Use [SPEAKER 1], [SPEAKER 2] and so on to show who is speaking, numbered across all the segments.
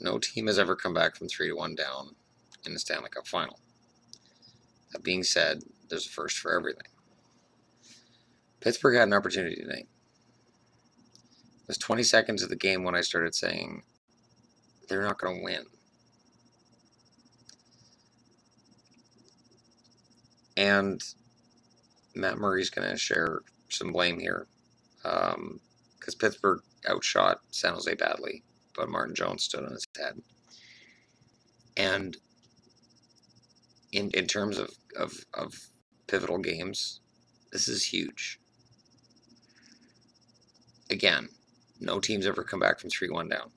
[SPEAKER 1] No team has ever come back from 3-1 down in the Stanley Cup final. That being said, there's a first for everything. Pittsburgh had an opportunity tonight. It was 20 seconds of the game when I started saying, they're not going to win. And Matt Murray's going to share some blame here, because Pittsburgh outshot San Jose badly, but Martin Jones stood on his head. And in terms of pivotal games, this is huge. Again, no team's ever come back from 3-1 down.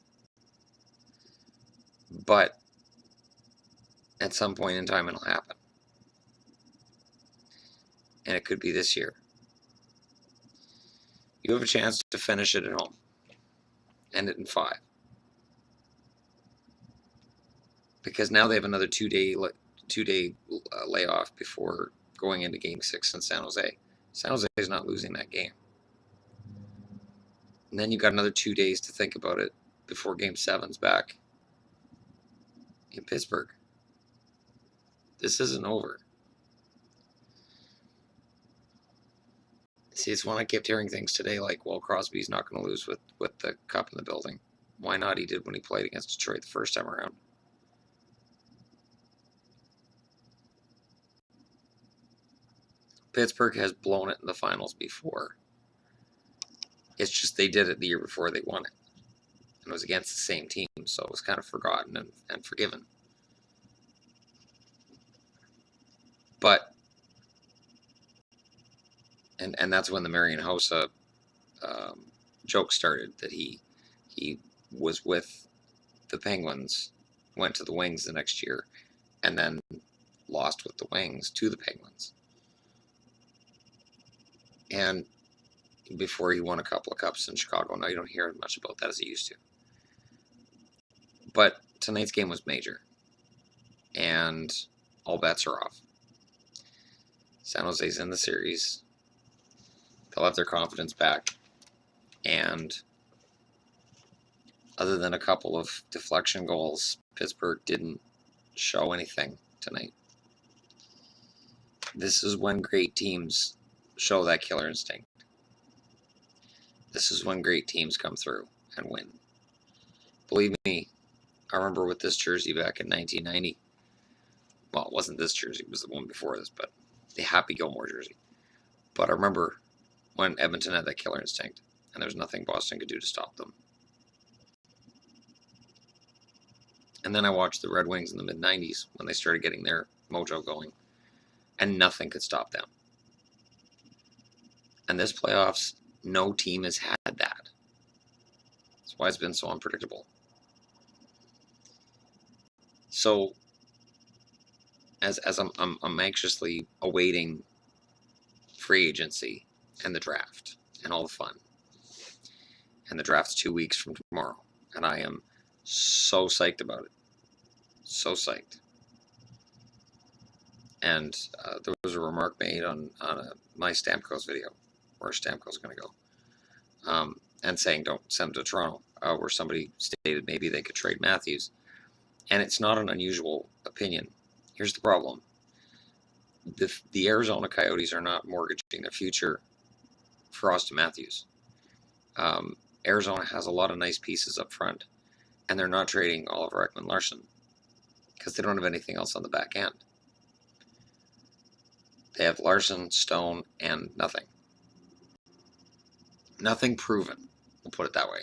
[SPEAKER 1] But at some point in time, it'll happen. And it could be this year. You have a chance to finish it at home. End it in 5. Because now they have another two-day layoff before going into Game 6 in San Jose. San Jose is not losing that game. And then you got another 2 days to think about it before Game 7's back in Pittsburgh. This isn't over. See, it's when I kept hearing things today like, well, Crosby's not going to lose with the cup in the building. Why not? He did when he played against Detroit the first time around. Pittsburgh has blown it in the finals before. It's just they did it the year before they won it. And it was against the same team, so it was kind of forgotten and forgiven. But, and that's when the Marian Hossa joke started, that he was with the Penguins, went to the Wings the next year, and then lost with the Wings to the Penguins. And before he won a couple of cups in Chicago. Now you don't hear much about that as he used to. But tonight's game was major. And all bets are off. San Jose's in the series. They'll have their confidence back. And other than a couple of deflection goals, Pittsburgh didn't show anything tonight. This is when great teams show that killer instinct. This is when great teams come through and win. Believe me, I remember with this jersey back in 1990. Well, it wasn't this jersey, it was the one before this, but the Happy Gilmore jersey. But I remember when Edmonton had that killer instinct, and there was nothing Boston could do to stop them. And then I watched the Red Wings in the mid-90s when they started getting their mojo going, and nothing could stop them. And this playoffs, no team has had that. That's why it's been so unpredictable. So, as I'm anxiously awaiting free agency and the draft and all the fun. And the draft's 2 weeks from tomorrow, and I am so psyched about it. So psyched. And there was a remark made on my Stamkos video, where Stamkos is going to go, and saying don't send him to Toronto, where somebody stated maybe they could trade Matthews. And it's not an unusual opinion. Here's the problem. The Arizona Coyotes are not mortgaging their future for Austin Matthews. Arizona has a lot of nice pieces up front, and they're not trading Oliver Ekman-Larsson because they don't have anything else on the back end. They have Larson, Stone, and nothing. Nothing proven, we'll put it that way.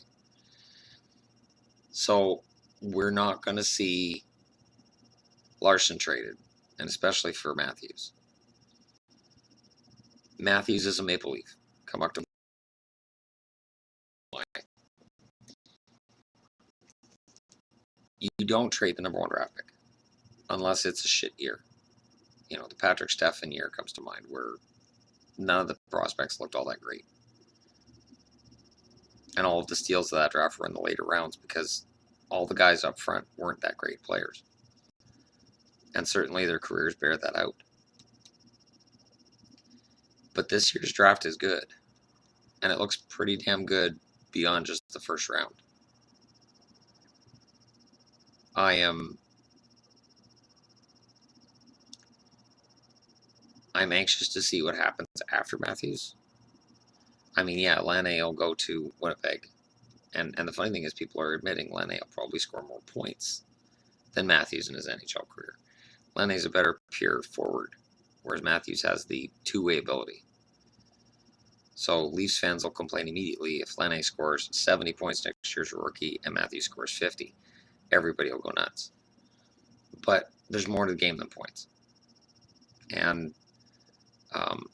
[SPEAKER 1] So we're not going to see Larson traded, and especially for Matthews. Matthews is a Maple Leaf. Come October. You don't trade the number 1 draft pick unless it's a shit year. You know, the Patrick Stefan year comes to mind, where none of the prospects looked all that great. And all of the steals of that draft were in the later rounds because all the guys up front weren't that great players. And certainly their careers bear that out. But this year's draft is good. And it looks pretty damn good beyond just the first round. I'm anxious to see what happens after Matthews. I mean, yeah, Laine will go to Winnipeg. And the funny thing is, people are admitting Laine will probably score more points than Matthews in his NHL career. Laine's a better pure forward, whereas Matthews has the two-way ability. So Leafs fans will complain immediately if Laine scores 70 points next year as a rookie and Matthews scores 50. Everybody will go nuts. But there's more to the game than points. And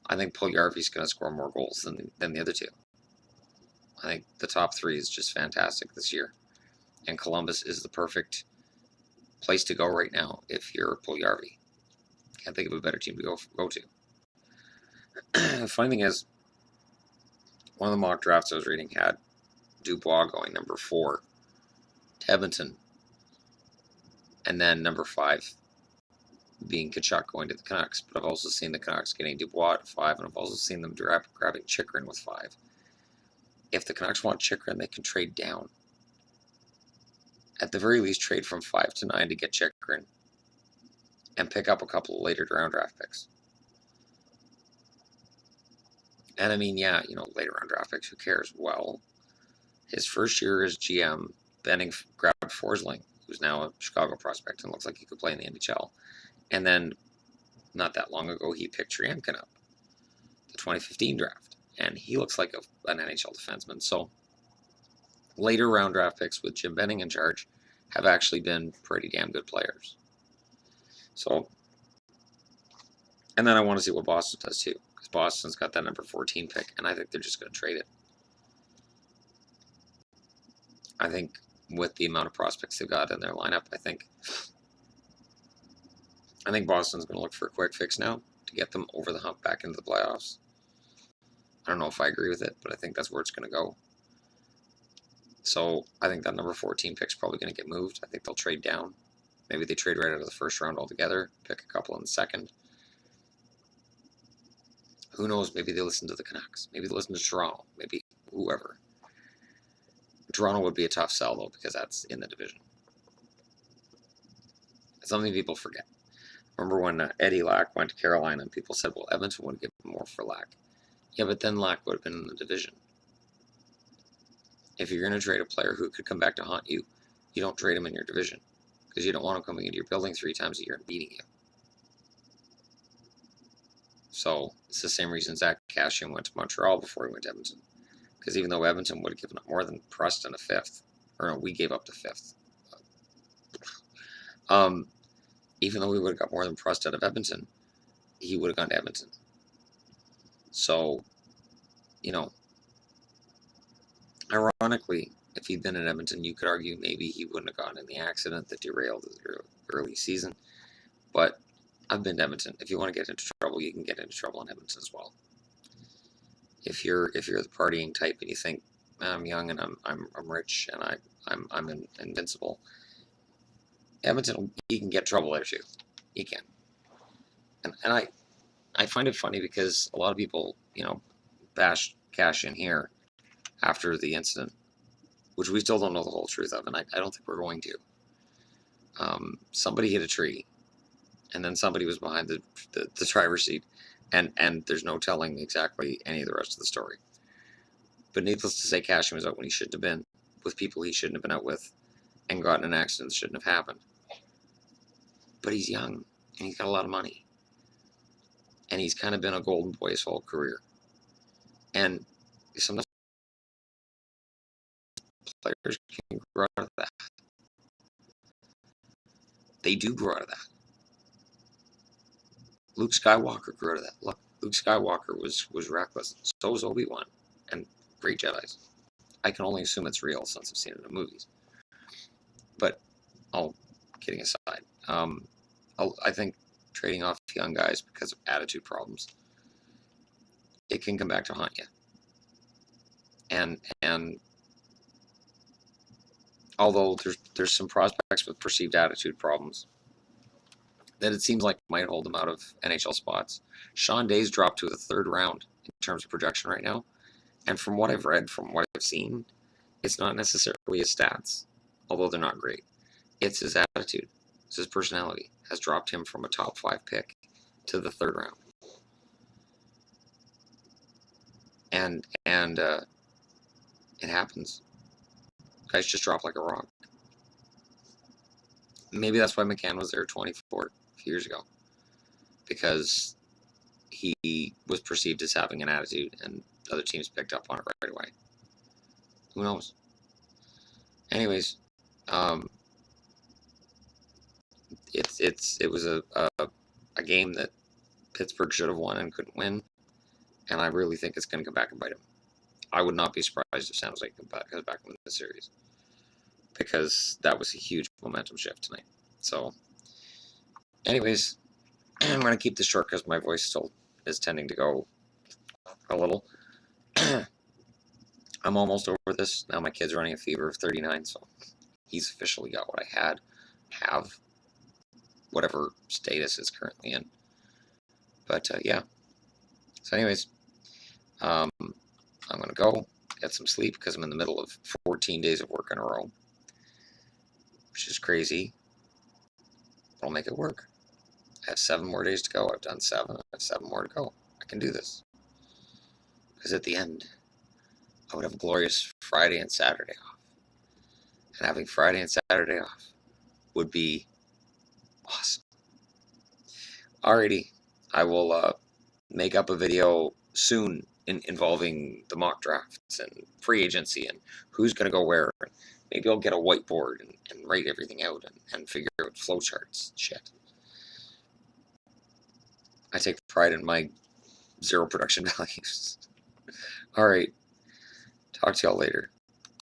[SPEAKER 1] I think Puljujarvi's going to score more goals than the other two. I think the top three is just fantastic this year. And Columbus is the perfect place to go right now if you're Puljujarvi. Can't think of a better team to go to. The funny thing is, one of the mock drafts I was reading had Dubois going number 4 to Edmonton, and then number 5 being Tkachuk going to the Canucks. But I've also seen the Canucks getting Dubois at 5, and I've also seen them grabbing Chychrun with 5. If the Canucks want Chychrun, they can trade down. At the very least, trade from 5 to 9 to get Chychrun and pick up a couple of later round draft picks. And I mean, yeah, later round draft picks, who cares? Well, his first year as GM, Benning grabbed Forsling, who's now a Chicago prospect and looks like he could play in the NHL. And then, not that long ago, he picked Tryamkin up, the 2015 draft. And he looks like an NHL defenseman. So, later round draft picks with Jim Benning in charge have actually been pretty damn good players. So, and then I want to see what Boston does too, because Boston's got that number 14 pick, and I think they're just going to trade it. I think with the amount of prospects they've got in their lineup, I think Boston's going to look for a quick fix now to get them over the hump back into the playoffs. I don't know if I agree with it, but I think that's where it's going to go. So I think that number 14 pick's probably going to get moved. I think they'll trade down. Maybe they trade right out of the first round altogether, pick a couple in the second. Who knows? Maybe they listen to the Canucks. Maybe they listen to Toronto. Maybe whoever. Toronto would be a tough sell, though, because that's in the division. Something people forget. Remember when Eddie Lack went to Carolina and people said, well, Edmonton would give more for Lack. Yeah, but then Lack would have been in the division. If you're going to trade a player who could come back to haunt you, you don't trade him in your division, because you don't want him coming into your building 3 times a year and beating you. So it's the same reason Zach Kassian went to Montreal before he went to Edmonton. Because even though Edmonton would have given up more than Preston a 5th, or no, we gave up the 5th. Even though we would have got more than Preston out of Edmonton, he would have gone to Edmonton. So, ironically, if he'd been in Edmonton, you could argue maybe he wouldn't have gotten in the accident that derailed his early season. But I've been to Edmonton. If you want to get into trouble, you can get into trouble in Edmonton as well. If you're the partying type and you think I'm young and I'm rich and I'm invincible, Edmonton, you can get trouble there too. You can. And I find it funny because a lot of people, bash Cash in here after the incident, which we still don't know the whole truth of, and I don't think we're going to. Somebody hit a tree, and then somebody was behind the driver's seat, and there's no telling exactly any of the rest of the story. But needless to say, Cashin was out when he shouldn't have been, with people he shouldn't have been out with, and got in an accident that shouldn't have happened. But he's young, and he's got a lot of money. And he's kind of been a golden boy his whole career. And sometimes players can grow out of that. They do grow out of that. Luke Skywalker grew out of that. Look, Luke Skywalker was reckless. So was Obi-Wan. And great Jedis. I can only assume it's real since I've seen it in the movies. But, all kidding aside, I think trading off young guys because of attitude problems, it can come back to haunt you. And although there's some prospects with perceived attitude problems that it seems like might hold them out of NHL spots, Sean Day's dropped to the 3rd round in terms of projection right now. And from what I've read, from what I've seen, it's not necessarily his stats, although they're not great. It's his attitude. It's his personality has dropped him from a top 5 pick to the 3rd round. And it happens. Guys just drop like a rock. Maybe that's why McCann was there 24 years ago, because he was perceived as having an attitude, and other teams picked up on it right away. Who knows? Anyways, it was a game that Pittsburgh should have won and couldn't win, and I really think it's going to come back and bite him. I would not be surprised if San Jose comes back and wins the series, because that was a huge momentum shift tonight. So, anyways, I'm going to keep this short because my voice still is tending to go a little. I'm almost over this. Now my kid's running a fever of 39, so he's officially got what I have, whatever status is currently in. But yeah. So anyways, I'm going to go get some sleep because I'm in the middle of 14 days of work in a row, which is crazy. I'll make it work. I have 7 more days to go. I've done 7. I have 7 more to go. I can do this. Because at the end, I would have a glorious Friday and Saturday off. And having Friday and Saturday off would be awesome. Alrighty, I will make up a video soon involving the mock drafts and free agency and who's going to go where. And maybe I'll get a whiteboard and write everything out and figure out flowcharts. Shit. I take pride in my 0 production values. Alright, talk to y'all later.